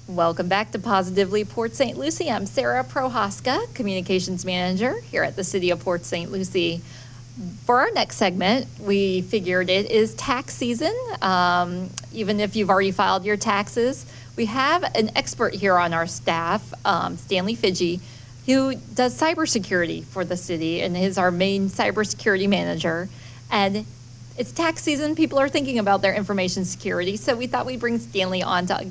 Welcome back to Positively Port St. Lucie. I'm Sarah Prohaska, Communications Manager here at the City of Port St. Lucie. For our next segment, we figured it is tax season. Even if you've already filed your taxes, we have an expert here on our staff, Stanley Fidgey, who does cybersecurity for the city and is our main cybersecurity manager. And it's tax season. People are thinking about their information security. So we thought we'd bring Stanley on to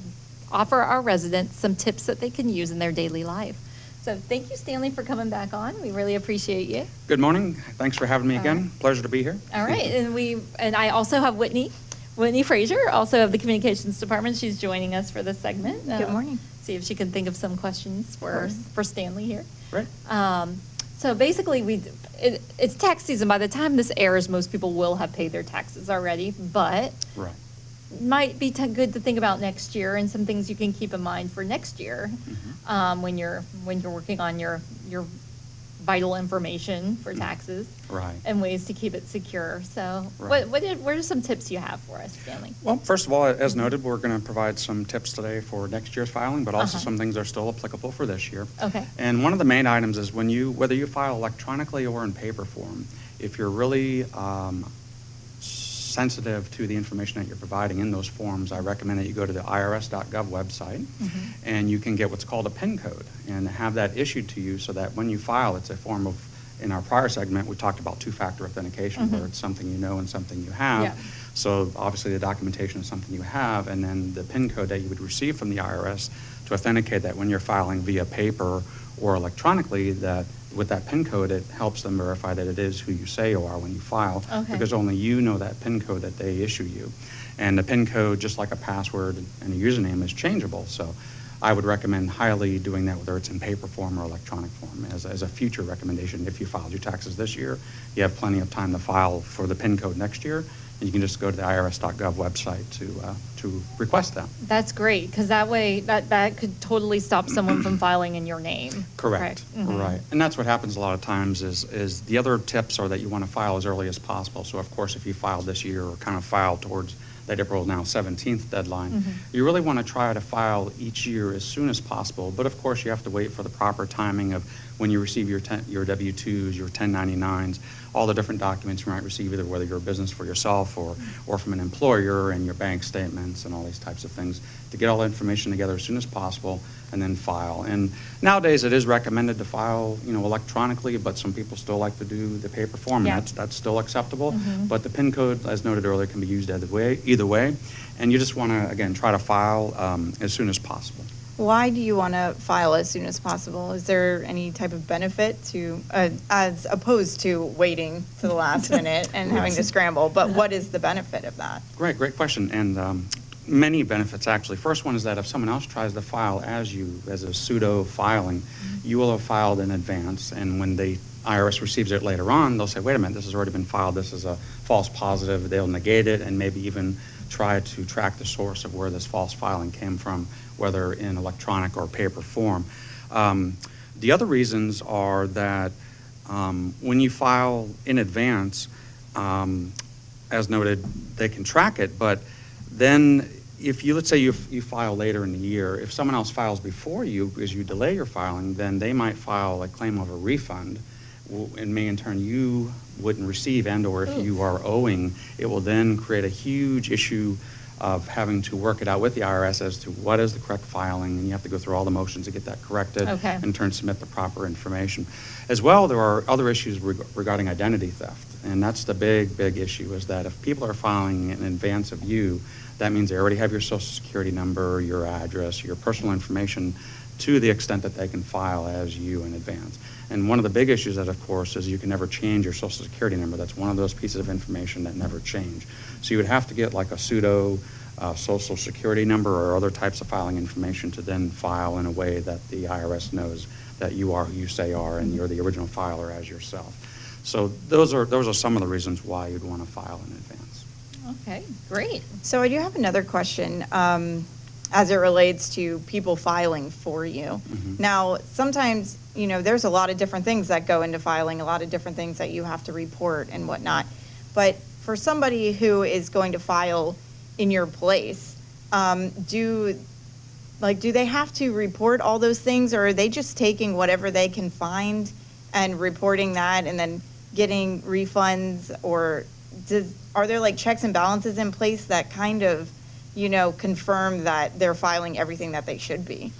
offer our residents some tips that they can use in their daily life. So thank you, Stanley, for coming back on. We really appreciate you. Good morning. Thanks for having me again. Right. Pleasure to be here. All right, and I also have Whitney Frazier, also of the Communications Department. She's joining us for this segment. Good morning. See if she can think of some questions for Stanley here. Great. So basically, it's tax season. By the time this airs, most people will have paid their taxes already, but Right. might be good to think about next year and some things you can keep in mind for next year when you're working on your vital information for taxes, Right. and ways to keep it secure. So Right. what are some tips you have for us, Stanley? Well, first of all, as noted, we're going to provide some tips today for next year's filing, but also some things that are still applicable for this year. Okay. And one of the main items is whether you file electronically or in paper form, if you're really sensitive to the information that you're providing in those forms, I recommend that you go to the irs.gov website and you can get what's called a PIN code and have that issued to you so that when you file, it's a form of, in our prior segment, we talked about two-factor authentication where it's something you know and something you have. Yeah. So obviously the documentation is something you have, and then the PIN code that you would receive from the IRS to authenticate that when you're filing via paper or electronically, that with that PIN code, it helps them verify that it is who you say you are when you file, because only you know that PIN code that they issue you. And the PIN code, just like a password and a username, is changeable. So I would recommend highly doing that, whether it's in paper form or electronic form, as a future recommendation. If you filed your taxes this year, you have plenty of time to file for the PIN code next year, and you can just go to the irs.gov website to request that. That's great, because that way, that could totally stop someone from filing in your name. Correct. Right. And that's what happens a lot of times is the other tips are that you want to file as early as possible. So of course, if you file this year or kind of file towards that April now 17th deadline, you really want to try to file each year as soon as possible. But of course, you have to wait for the proper timing of when you receive your W-2s, your 1099s, all the different documents you might receive, either whether you're a business for yourself or from an employer, and your bank statements and all these types of things, to get all the information together as soon as possible and then file. And nowadays it is recommended to file, electronically, but some people still like to do the paper form. Yeah. And that's still acceptable. But the PIN code, as noted earlier, can be used either way. And you just want to, again, try to file as soon as possible. Why do you want to file as soon as possible? Is there any type of benefit to, as opposed to waiting to the last minute and having to scramble? But what is the benefit of that? Great question. And many benefits, actually. First one is that if someone else tries to file as a pseudo filing, you will have filed in advance. And when the IRS receives it later on, they'll say, wait a minute, this has already been filed. This is a false positive. They'll negate it and maybe even try to track the source of where this false filing came from, whether in electronic or paper form. The other reasons are that when you file in advance, as noted, they can track it, but then let's say you file later in the year, if someone else files before you because you delay your filing, then they might file a claim of a refund, and may in turn you wouldn't receive, and or if you are owing, it will then create a huge issue of having to work it out with the IRS as to what is the correct filing, and you have to go through all the motions to get that corrected, and in turn submit the proper information. As well, there are other issues regarding identity theft, and that's the big issue, is that if people are filing in advance of you, that means they already have your social security number, your address, your personal information, to the extent that they can file as you in advance. And one of the big issues that, of course, is you can never change your social security number. That's one of those pieces of information that never change. So you would have to get like a pseudo social security number or other types of filing information to then file in a way that the IRS knows that you are who you say you are and you're the original filer as yourself. So those are some of the reasons why you'd want to file in advance. Okay, great. So I do have another question as it relates to people filing for you. Now, sometimes, there's a lot of different things that go into filing, a lot of different things that you have to report and whatnot. But for somebody who is going to file in your place, do like, do they have to report all those things, or are they just taking whatever they can find and reporting that and then getting refunds? Or are there like checks and balances in place that kind of, confirm that they're filing everything that they should be?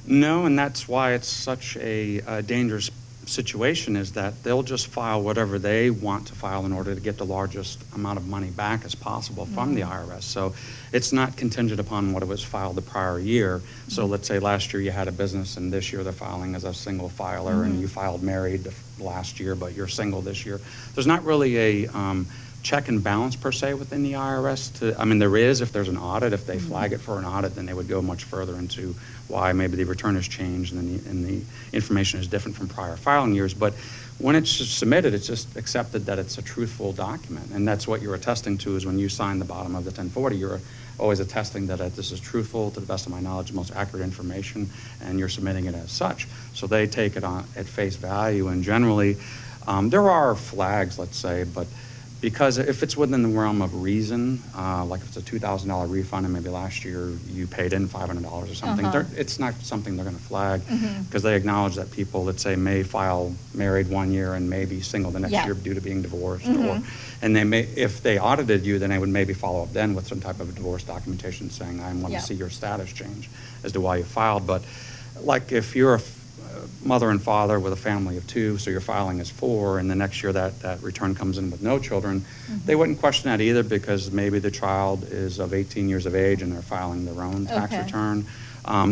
No, and that's why it's such a dangerous situation, is that they'll just file whatever they want to file in order to get the largest amount of money back as possible from the IRS. So it's not contingent upon what it was filed the prior year. So let's say last year you had a business and this year they're filing as a single filer, and you filed married last year, but you're single this year. There's not really a check and balance per se within the IRS. There is if there's an audit. If they flag it for an audit, then they would go much further into why maybe the return has changed and the information is different from prior filing years. But when it's just submitted, it's just accepted that it's a truthful document. And that's what you're attesting to, is when you sign the bottom of the 1040, you're always attesting that this is truthful, to the best of my knowledge, the most accurate information, and you're submitting it as such. So they take it on at face value, and generally there are flags, let's say, but because if it's within the realm of reason, like if it's a $2,000 refund and maybe last year you paid in $500 or something, it's not something they're going to flag, because they acknowledge that people, let's say, may file married one year and may be single the next year due to being divorced. And they may, if they audited you, then they would maybe follow up then with some type of divorce documentation saying, I want to see your status change as to why you filed. But like if you're a mother and father with a family of 2, so you're filing as 4, and the next year that return comes in with no children, they wouldn't question that either, because maybe the child is of 18 years of age and they're filing their own tax return.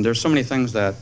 There's so many things that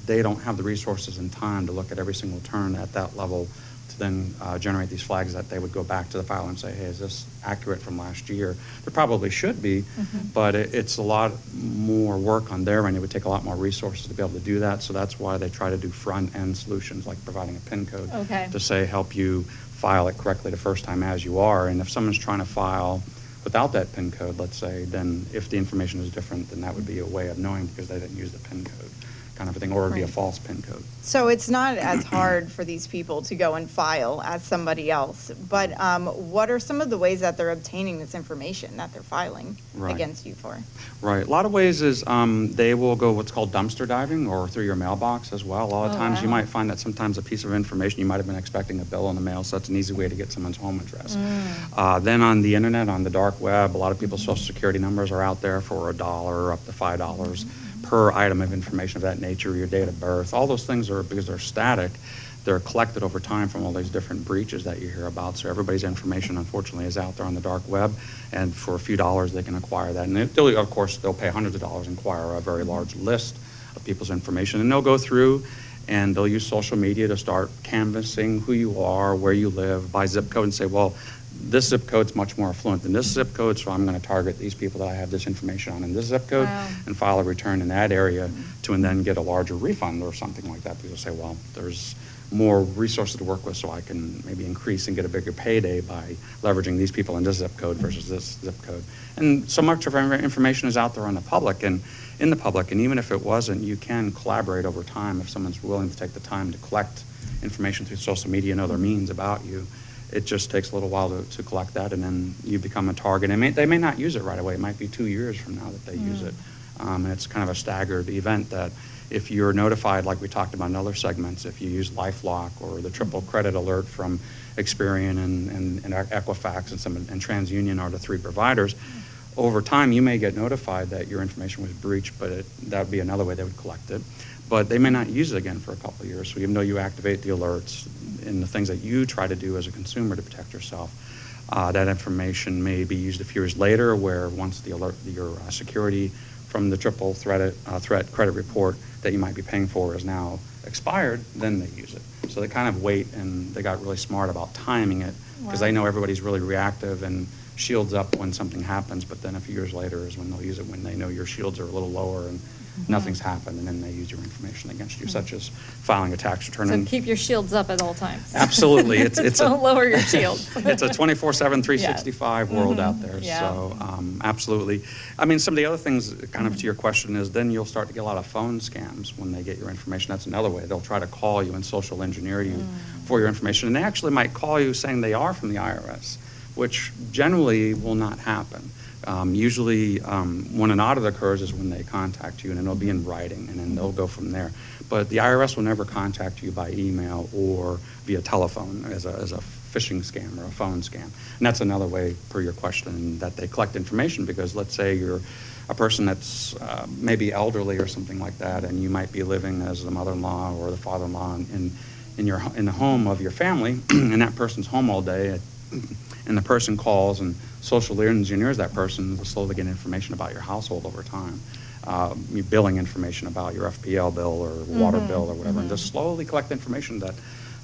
they don't have the resources and time to look at every single return at that level to then generate these flags that they would go back to the filer and say, hey, is this accurate from last year? There probably should be, but it's a lot more work on their end. It would take a lot more resources to be able to do that. So that's why they try to do front-end solutions like providing a PIN code to say, help you file it correctly the first time as you are. And if someone's trying to file without that PIN code, let's say, then if the information is different, then that would be a way of knowing, because they didn't use the PIN code kind of a thing, or it would be a false PIN code. So it's not as hard for these people to go and file as somebody else, but what are some of the ways that they're obtaining this information that they're filing against you for? Right. A lot of ways is they will go what's called dumpster diving, or through your mailbox as well. A lot of times you might find that sometimes a piece of information, you might have been expecting a bill in the mail, so that's an easy way to get someone's home address. Then on the internet, on the dark web, a lot of people's social security numbers are out there for $1 up to $5 per item of information of that nature, your date of birth. All those things are, because they're static, they're collected over time from all these different breaches that you hear about. So everybody's information, unfortunately, is out there on the dark web, and for a few dollars they can acquire that. And of course, they'll pay hundreds of dollars and acquire a very large list of people's information. And they'll go through and they'll use social media to start canvassing who you are, where you live, by zip code, and say, well, this zip code's much more affluent than this zip code, so I'm going to target these people that I have this information on in this zip code and file a return in that area to and then get a larger refund or something like that. People say, well, there's more resources to work with, so I can maybe increase and get a bigger payday by leveraging these people in this zip code versus this zip code. And so much of our information is out there in the public, and even if it wasn't, you can collaborate over time if someone's willing to take the time to collect information through social media and other means about you. It just takes a little while to collect that, and then you become a target. And they may not use it right away. It might be 2 years from now that they use it. And it's kind of a staggered event that if you're notified, like we talked about in other segments, if you use LifeLock or the triple credit alert from Experian and Equifax and TransUnion are the 3 providers, over time you may get notified that your information was breached, but that would be another way they would collect it. But they may not use it again for a couple of years. So even though you activate the alerts and the things that you try to do as a consumer to protect yourself, that information may be used a few years later, where once the alert, your security from the triple threat credit report that you might be paying for is now expired, then they use it. So they kind of wait, and they got really smart about timing it, because they know everybody's really reactive and shields up when something happens, but then a few years later is when they'll use it, when they know your shields are a little lower and nothing's happened, and then they use your information against you, such as filing a tax return. So keep your shields up at all times. Absolutely. Don't lower your shields. It's a 24/7, 365 world out there. So absolutely. I mean, some of the other things, kind of to your question, is then you'll start to get a lot of phone scams when they get your information. That's another way. They'll try to call you and social engineer you for your information. And they actually might call you saying they are from the IRS, which generally will not happen. Usually, when an audit occurs is when they contact you, and it'll be in writing, and then they'll go from there. But the IRS will never contact you by email or via telephone as a phishing scam or a phone scam. And that's another way, per your question, that they collect information, because let's say you're a person that's maybe elderly or something like that, and you might be living as the mother-in-law or the father-in-law in the home of your family, and that person's home all day, and the person calls and socially engineers that person to slowly get information about your household over time. Your billing information about your FPL bill or water bill or whatever, and just slowly collect information that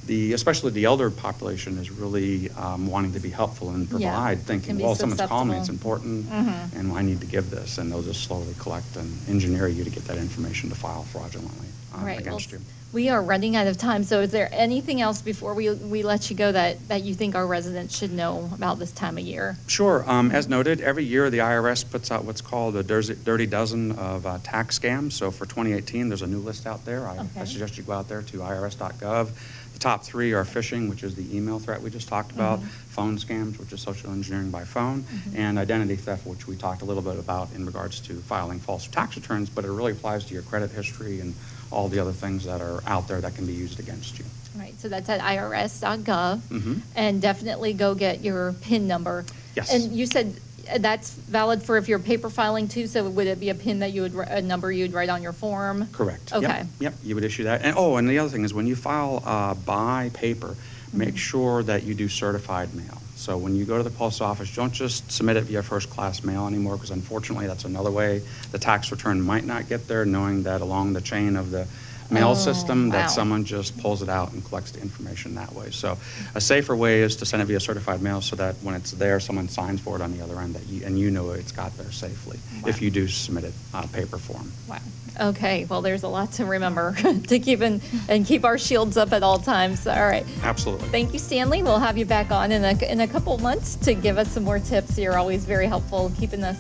especially the elder population is really wanting to be helpful and provide, can thinking, be well, someone's calling me, it's susceptible. important, and I need to give this, and they'll just slowly collect and engineer you to get that information to file fraudulently Right. against you. We are running out of time, so is there anything else before we let you go that you think our residents should know about this time of year? Sure. As noted, every year the IRS puts out what's called a dirty dozen of tax scams. So for 2018, there's a new list out there. I suggest you go out there to irs.gov. The top 3 are phishing, which is the email threat we just talked about, phone scams, which is social engineering by phone, and identity theft, which we talked a little bit about in regards to filing false tax returns, but it really applies to your credit history and all the other things that are out there that can be used against you. Right, so that's at irs.gov, and definitely go get your PIN number. Yes. And you said that's valid for if you're paper filing too, so would it be a PIN that a number you'd write on your form? Correct. Okay. Yep, you would issue that. And the other thing is when you file by paper, make sure that you do certified mail. So when you go to the post office, don't just submit it via first-class mail anymore, because unfortunately that's another way the tax return might not get there, knowing that along the chain of the mail system that someone just pulls it out and collects the information that way. So a safer way is to send it via certified mail, so that when it's there, someone signs for it on the other end, and you know it's got there safely, if you do submit it paper form. Wow. Okay, well, there's a lot to remember to keep and keep our shields up at all times. All right. Absolutely. Thank you, Stanley. We'll have you back on in a couple months to give us some more tips. You're always very helpful, keeping us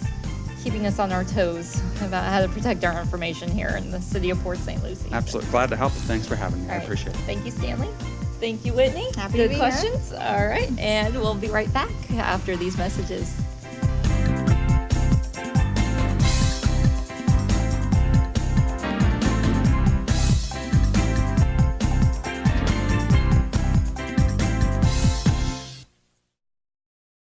on our toes about how to protect our information here in the city of Port St. Lucie. Absolutely. Glad to help. Thanks for having me. All I right. appreciate it. Thank you, Stanley. Thank you, Whitney. Happy to Good be here. questions. All right, and we'll be right back after these messages.